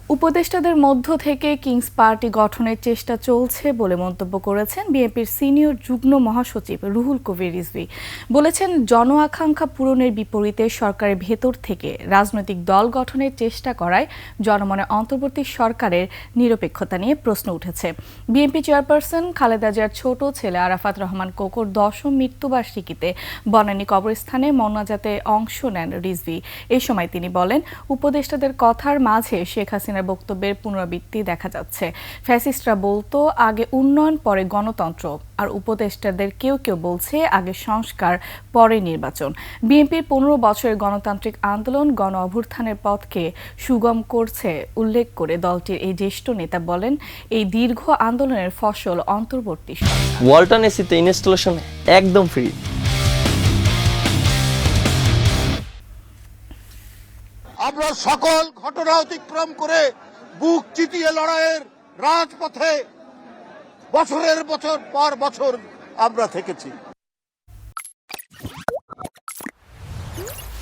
উপদেষ্টাদের মধ্য থেকে কিংস পার্টি গঠনের চেষ্টা চলছে বলে মন্তব্য করেছেন বিএনপির সিনিয়র যুগ্ম মহাসচিব রুহুল কবির রিজভী। বলেছেন, জন আকাঙ্ক্ষা পূরণের বিপরীতে সরকারের ভেতর থেকে রাজনৈতিক দল গঠনের চেষ্টা করায় জনমনে অন্তর্বর্তী সরকারের নিরপেক্ষতা নিয়ে প্রশ্ন উঠেছে। বিএনপি চেয়ারপারসন খালেদা জিয়ার ছোট ছেলে আরাফাত রহমান কোকোর 10ম মৃত্যুবার্ষিকীতে বনানী কবরস্থানে মোনাজাতে অংশ নেন রিজভী। এ সময় তিনি বলেন, উপদেষ্টাদের কথার মাঝে শেখ হাসিনার বক্তব্যের পুনরাবৃত্তি দেখা যাচ্ছে। ফ্যাসিস্টরা বলতো আগে উন্নয়ন পরে গণতন্ত্র, আর উপদেষ্টাদের কেউ কেউ বলছে আগে সংস্কার পরে নির্বাচন। বিএনপির 15 বছরের গণতান্ত্রিক আন্দোলন গণ অভ্যুত্থানের পথকে সুগম করছে উল্লেখ করে দলটির এই জ্যেষ্ঠ নেতা বলেন, এই দীর্ঘ আন্দোলনের ফসল অন্তর্বর্তী সরকার। ওয়ালটন এসিতে ইনস্টলেশন একদম ফ্রি। আমরা সকল ঘটনা অতিক্রম করে বুক চিতিয়ে লড়াইয়ের রাজপথে বছরের পর বছর আমরা থেকেছি।